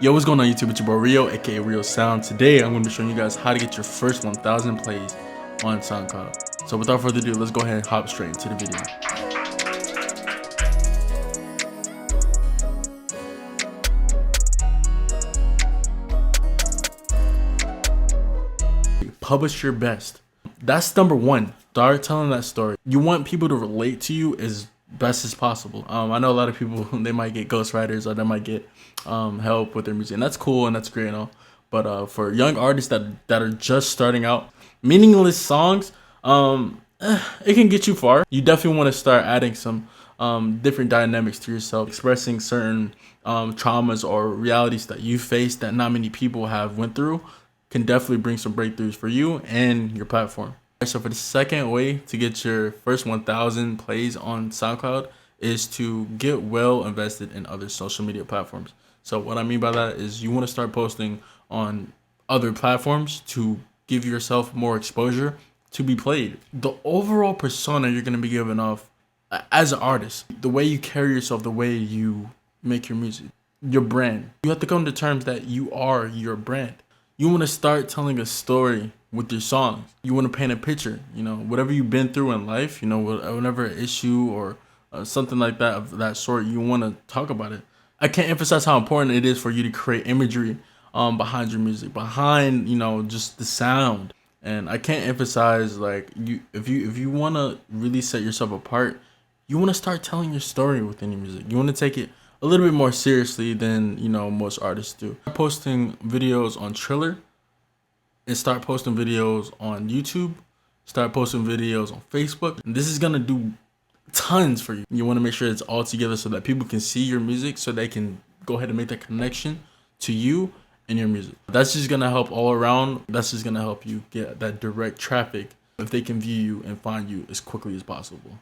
Yo, what's going on YouTube? It's your boy Rio, aka Rio Sound. Today I'm going to be showing you guys how to get your first 1,000 plays on Soundcloud. So without further ado, let's go ahead and hop straight into the video. Publish your best. That's number one. Start telling that story. You want people to relate to you as best as possible. I know a lot of people, they might get ghostwriters or they might get help with their music, and that's cool and that's great and all. But for young artists that are just starting out, meaningless songs, it can get you far. You definitely want to start adding some different dynamics to yourself, expressing certain traumas or realities that you face that not many people have went through. Can definitely bring some breakthroughs for you and your platform. So for the second way to get your first 1,000 plays on SoundCloud is to get well invested in other social media platforms. So what I mean by that is you want to start posting on other platforms to give yourself more exposure to be played. The overall persona you're going to be giving off as an artist, the way you carry yourself, the way you make your music, your brand. You have to come to terms that you are your brand. You want to start telling a story with your songs. You want to paint a picture, whatever you've been through in life, whenever an issue or something like that of that sort, you want to talk about it. I can't emphasize how important it is for you to create imagery behind your music, behind, just the sound. And I can't emphasize, like, if you want to really set yourself apart, you want to start telling your story within your music. You want to take it a little bit more seriously than most artists do. Start posting videos on Triller and start posting videos on YouTube. Start posting videos on Facebook. And this is gonna do tons for you. You want to make sure it's all together so that people can see your music, so they can go ahead and make that connection to you and your music. That's just gonna help all around. That's just gonna help you get that direct traffic if they can view you and find you as quickly as possible.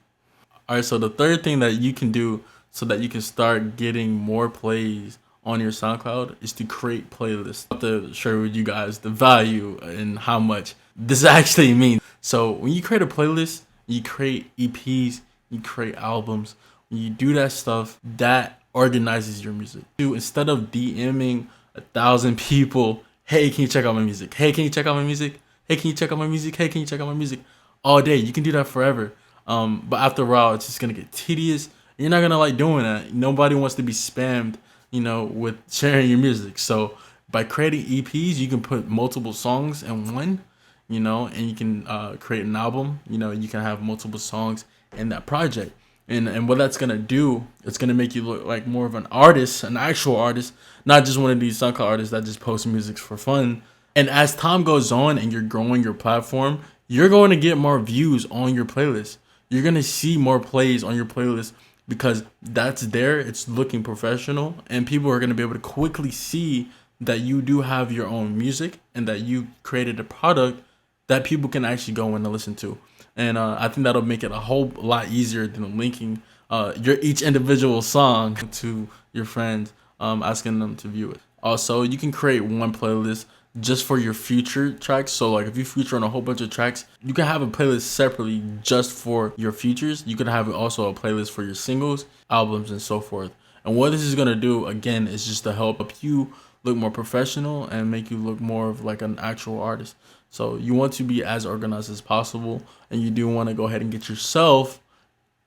All right, so the third thing that you can do so that you can start getting more plays on your SoundCloud is to create playlists. I have to share with you guys the value and how much this actually means. So when you create a playlist, you create EPs, you create albums, when you do that stuff, that organizes your music. Instead of DMing 1,000 people, hey, can you check out my music? Hey, can you check out my music? Hey, can you check out my music? Hey, can you check out my music? All day. You can do that forever. But after a while, it's just gonna get tedious. You're not gonna like doing that. Nobody wants to be spammed, with sharing your music. So by creating EPs, you can put multiple songs in one, and you can create an album. You can have multiple songs in that project. And what that's gonna do, it's gonna make you look like more of an artist, an actual artist, not just one of these SoundCloud artists that just post music for fun. And as time goes on and you're growing your platform, you're going to get more views on your playlist. You're gonna see more plays on your playlist because that's there. It's looking professional, and people are gonna be able to quickly see that you do have your own music and that you created a product that people can actually go in and listen to. And I think that'll make it a whole lot easier than linking your each individual song to your friends, asking them to view it. Also, you can create one playlist just for your future tracks. So like if you feature on a whole bunch of tracks, you can have a playlist separately just for your features. You could have also a playlist for your singles, albums, and so forth. And what this is gonna do, again, is just to help you look more professional and make you look more of like an actual artist. So you want to be as organized as possible, and you do want to go ahead and get yourself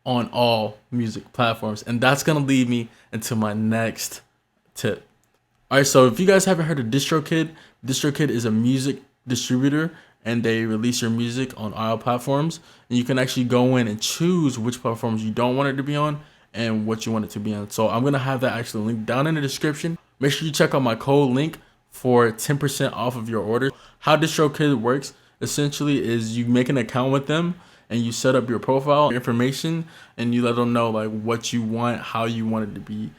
on all music platforms. And that's gonna lead me into my next tip. All right, so if you guys haven't heard of Distrokid, Distrokid is a music distributor, and they release your music on all platforms. And you can actually go in and choose which platforms you don't want it to be on and what you want it to be on. So I'm gonna have that actually linked down in the description. Make sure you check out my code link for 10% off of your order. How Distrokid works essentially is you make an account with them and you set up your profile information and you let them know like what you want, how you want it to be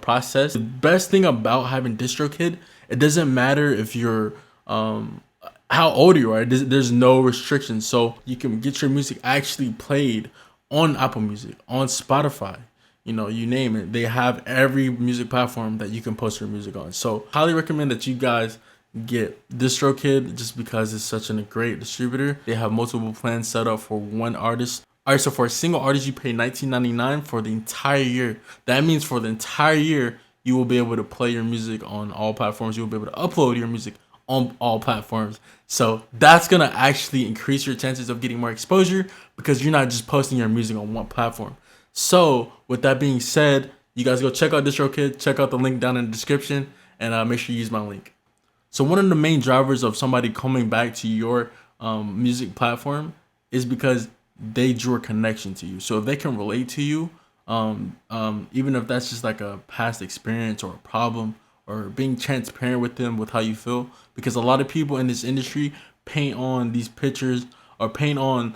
processed. The best thing about having Distrokid, it doesn't matter if you're how old you are. There's no restrictions, so you can get your music actually played on Apple Music, on Spotify, you name it. They have every music platform that you can post your music on. So highly recommend that you guys get Distrokid just because it's such a great distributor. They have multiple plans set up for one artist. All right, so for a single artist, you pay $19.99 for the entire year. That means for the entire year, you will be able to play your music on all platforms. You will be able to upload your music on all platforms. So that's gonna actually increase your chances of getting more exposure because you're not just posting your music on one platform. So with that being said, you guys go check out Distrokid, check out the link down in the description, and make sure you use my link. So one of the main drivers of somebody coming back to your music platform is because they drew a connection to you. So if they can relate to you, even if that's just like a past experience or a problem, or being transparent with them with how you feel, because a lot of people in this industry paint on these pictures or paint on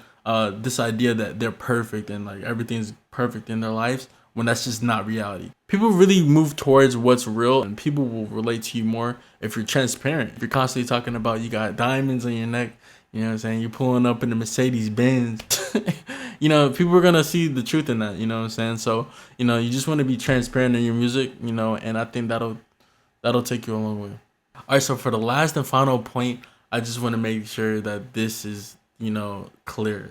this idea that they're perfect and like everything's perfect in their lives, when that's just not reality. People really move towards what's real, and people will relate to you more if you're transparent. If you're constantly talking about you got diamonds on your neck, you know what I'm saying, you're pulling up in the Mercedes Benz, you know, people are gonna see the truth in that, you know what I'm saying? So, you know, you just want to be transparent in your music, you know, and I think that'll take you a long way. All right, so for the last and final point, I just want to make sure that this is, you know, clear.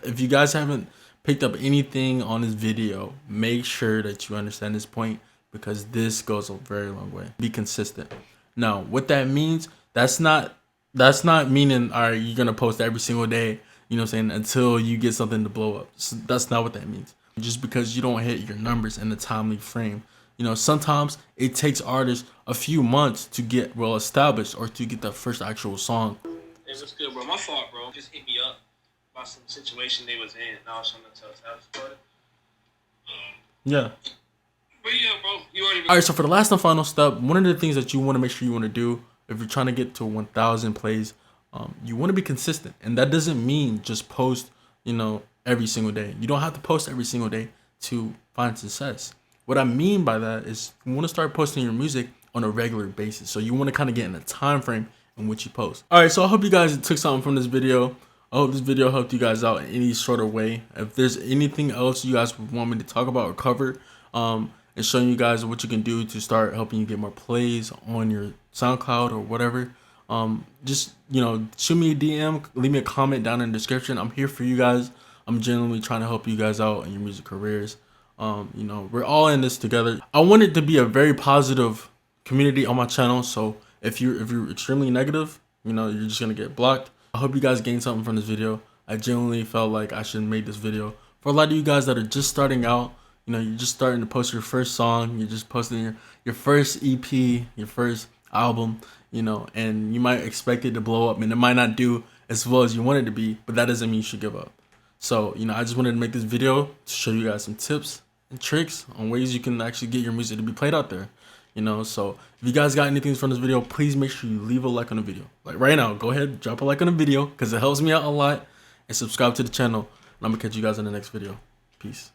If you guys haven't picked up anything on this video, make sure that you understand this point, because this goes a very long way. Be consistent. Now, what that means, that's not meaning, all right, you're gonna post every single day, you know what I'm saying, until you get something to blow up. So that's not what that means. Just because you don't hit your numbers in a timely frame. You know, sometimes it takes artists a few months to get well established or to get the first actual song. Hey, what's good, bro? My fault, bro. Just hit me up about some situation they was in, and I was trying to tell Travis about it. Yeah. But yeah, bro, you already. All right, so for the last and final step, one of the things that you want to make sure you want to do if you're trying to get to 1,000 plays, you want to be consistent, and that doesn't mean just post, you know, every single day. You don't have to post every single day to find success. What I mean by that is you want to start posting your music on a regular basis. So you want to kind of get in a time frame in which you post. All right, so I hope you guys took something from this video. I hope this video helped you guys out in any sort of way. If there's anything else you guys would want me to talk about or cover, and showing you guys what you can do to start helping you get more plays on your SoundCloud or whatever, just, you know, shoot me a DM, leave me a comment down in the description. I'm here for you guys. I'm genuinely trying to help you guys out in your music careers. You know, we're all in this together. I want it to be a very positive community on my channel. So if you're extremely negative, you know, you're just gonna get blocked. I hope you guys gained something from this video. I genuinely felt like I should make this video for a lot of you guys that are just starting out. You know, you're just starting to post your first song. You're just posting your first EP, your first album, you know, and you might expect it to blow up, and it might not do as well as you want it to be, but that doesn't mean you should give up. So, you know, I just wanted to make this video to show you guys some tips and tricks on ways you can actually get your music to be played out there, you know. So if you guys got anything from this video, please make sure you leave a like on the video. Like right now, go ahead, drop a like on the video because it helps me out a lot, and subscribe to the channel, and I'm gonna catch you guys in the next video. Peace.